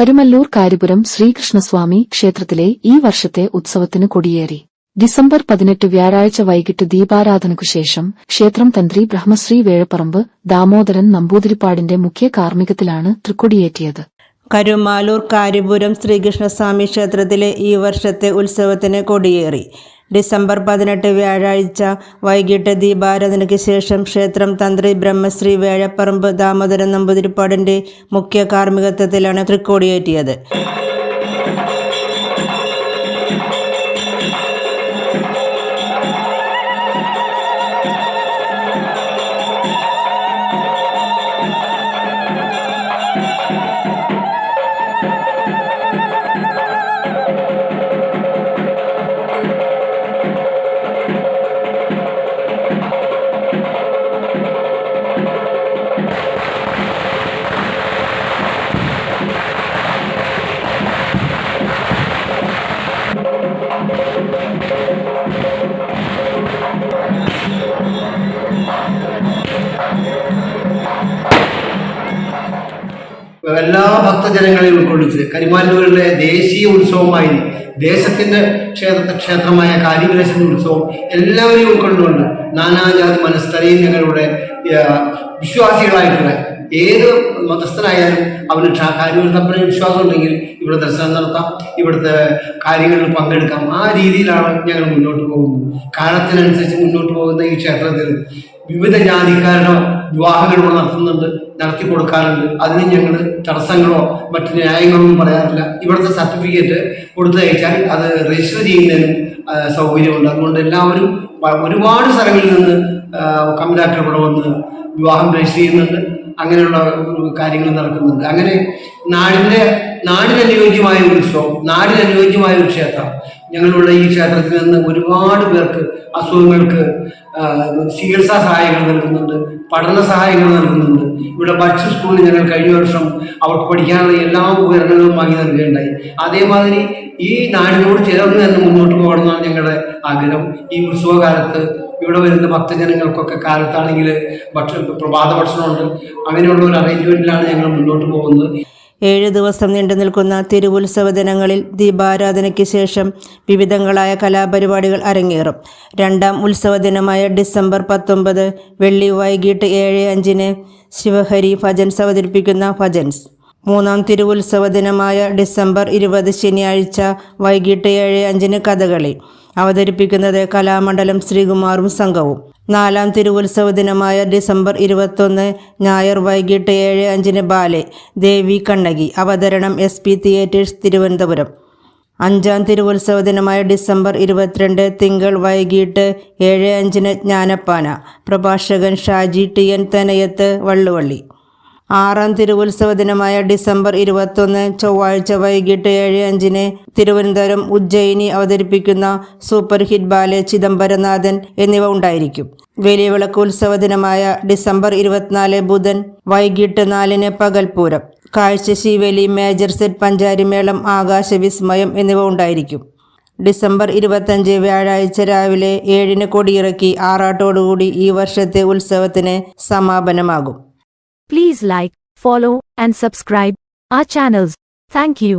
കരുമല്ലൂർ കാര്യപുരം ശ്രീകൃഷ്ണസ്വാമി ക്ഷേത്രത്തിലെ ഈ വർഷത്തെ ഉത്സവത്തിന് കൊടിയേറി. ഡിസംബർ 18 വ്യാഴാഴ്ച വൈകിട്ട് ദീപാരാധനയ്ക്കുശേഷം ക്ഷേത്രം തന്ത്രി ബ്രഹ്മശ്രീ വേഴപ്പറമ്പ് ദാമോദരൻ നമ്പൂതിരിപ്പാടിന്റെ മുഖ്യ കാർമ്മികത്തിലാണ് തൃക്കൊടിയേറ്റിയത്. കരുമാലൂർ കാര്യപുരം ശ്രീകൃഷ്ണസ്വാമി ക്ഷേത്രത്തിലെ ഈ വർഷത്തെ ഉത്സവത്തിന് കൊടിയേറി. ഡിസംബർ 18 വ്യാഴാഴ്ച വൈകിട്ട് ദീപാരാധനയ്ക്ക് ശേഷം ക്ഷേത്രം തന്ത്രി ബ്രഹ്മശ്രീ വേഴപ്പറമ്പ് ദാമോദരൻ നമ്പൂതിരിപ്പാടിന്റെ മുഖ്യ കാർമ്മികത്വത്തിലാണ് തൃക്കൊടിയേറ്റിയത്. എല്ലാ ഭക്തജനങ്ങളെയും ഉൾക്കൊള്ളിച്ച് കരിമാല്ലൂരിലെ ദേശീയ ഉത്സവമായി ദേശത്തിന്റെ ക്ഷേത്രമായ കാര്യപുരത്തിന്റെ ഉത്സവം എല്ലാവരെയും ഉൾക്കൊണ്ടുകൊണ്ട് നാനാജാതി മനസ്ഥരെയും ഞങ്ങളുടെ വിശ്വാസികളായിട്ടുള്ള ഏത് മതസ്ഥനായാലും അവന് കാര്യപുരത്തപ്പനെ വിശ്വാസം ഉണ്ടെങ്കിൽ ഇവിടെ ദർശനം നടത്താം, ഇവിടുത്തെ കാര്യങ്ങളിൽ പങ്കെടുക്കാം. ആ രീതിയിലാണ് ഞങ്ങൾ മുന്നോട്ട് പോകുന്നത്. കാലത്തിനനുസരിച്ച് മുന്നോട്ട് പോകുന്ന ഈ ക്ഷേത്രത്തിൽ വിവിധ ജാതിക്കാരുടെ വിവാഹങ്ങൾ നടത്തുന്നുണ്ട്, നടത്തി കൊടുക്കാറുണ്ട്. അതിന് ഞങ്ങൾ തടസ്സങ്ങളോ മറ്റു ന്യായങ്ങളൊന്നും പറയാറില്ല. ഇവിടുത്തെ സർട്ടിഫിക്കറ്റ് കൊടുത്തയച്ചാൽ അത് രജിസ്റ്റർ ചെയ്യുന്നതിനും സൗകര്യമുണ്ട്. അതുകൊണ്ട് എല്ലാവരും ഒരുപാട് സ്ഥലങ്ങളിൽ നിന്ന് കമ്മിലാക്ടർ ഇവിടെ വന്ന് വിവാഹം രജിസ്റ്റർ ചെയ്യുന്നുണ്ട്. അങ്ങനെയുള്ള കാര്യങ്ങൾ നടക്കുന്നുണ്ട്. അങ്ങനെ നാടിനനുയോജ്യമായ ഒരു ഉത്സവം, നാടിനനുയോജ്യമായ ഒരു ക്ഷേത്രം. ഞങ്ങളുടെ ഈ ക്ഷേത്രത്തിൽ നിന്ന് ഒരുപാട് പേർക്ക് അസുഖങ്ങൾക്ക് ചികിത്സാ സഹായങ്ങൾ നൽകുന്നുണ്ട്, പഠന സഹായങ്ങൾ നൽകുന്നുണ്ട്. ഇവിടെ ബഡ്സ് സ്കൂളിൽ ഞങ്ങൾ കഴിഞ്ഞ വർഷം അവർക്ക് പഠിക്കാനുള്ള എല്ലാ ഉപകരണങ്ങളും വാങ്ങി നൽകുകയുണ്ടായി. അതേമാതിരി ഈ നാടിനോട് ചേർന്ന് തന്നെ മുന്നോട്ട് പോകണമെന്നാണ് ഞങ്ങളുടെ ആഗ്രഹം. ഈ ഉത്സവകാലത്ത് ഇവിടെ വരുന്ന ഭക്തജനങ്ങൾക്കൊക്കെ കാലത്താണെങ്കിൽ പ്രഭാത ഭക്ഷണമുണ്ട്. അങ്ങനെയുള്ള ഒരു അറേഞ്ച്മെന്റിലാണ് ഞങ്ങൾ മുന്നോട്ട് പോകുന്നത്. 7 ദിവസം നീണ്ടു നിൽക്കുന്ന തിരുവുത്സവ ദിനങ്ങളിൽ ദീപാരാധനയ്ക്ക് ശേഷം വിവിധങ്ങളായ കലാപരിപാടികൾ അരങ്ങേറും. 2ാം ഉത്സവ ദിനമായ ഡിസംബർ 19 വെള്ളി വൈകിട്ട് 7:05 ശിവഹരി ഭജൻസ് അവതരിപ്പിക്കുന്ന ഭജൻസ്. 3ാം തിരുവുത്സവ ദിനമായ ഡിസംബർ 20 ശനിയാഴ്ച വൈകിട്ട് 7:05 കഥകളി അവതരിപ്പിക്കുന്നത് കലാമണ്ഡലം ശ്രീകുമാറും സംഘവും. 4ാം തിരുവുത്സവ ദിനമായ ഡിസംബർ 21 ഞായർ വൈകിട്ട് 7:05 ബാലെ ദേവി കണ്ണകി അവതരണം SP തിയേറ്റേഴ്സ് തിരുവനന്തപുരം. 5ാം തിരുവുത്സവ ദിനമായ ഡിസംബർ 22 തിങ്കൾ വൈകിട്ട് 7:05 ജ്ഞാനപ്പാന പ്രഭാഷകൻ ഷാജി TN തനയത്ത് വള്ളുവള്ളി. 6ാം തിരുവുത്സവ ദിനമായ ഡിസംബർ 21 ചൊവ്വാഴ്ച വൈകിട്ട് 7:05 തിരുവനന്തപുരം ഉജ്ജയിനി അവതരിപ്പിക്കുന്ന സൂപ്പർ ഹിറ്റ് ബാലെ ചിദംബരനാഥൻ എന്നിവ ഉണ്ടായിരിക്കും. വലിയ വിളക്ക് ഉത്സവ ദിനമായ ഡിസംബർ 24 ബുധൻ വൈകിട്ട് 4 പകൽപൂരം കാഴ്ച ശീവേലി മേജർ സെറ്റ് പഞ്ചാരിമേളം ആകാശവിസ്മയം എന്നിവ ഉണ്ടായിരിക്കും. ഡിസംബർ 25 വ്യാഴാഴ്ച രാവിലെ 7 കൊടിയിറക്കി ആറാട്ടോടുകൂടി ഈ വർഷത്തെ ഉത്സവത്തിന് സമാപനമാകും. Please like, follow and subscribe our channels. Thank you.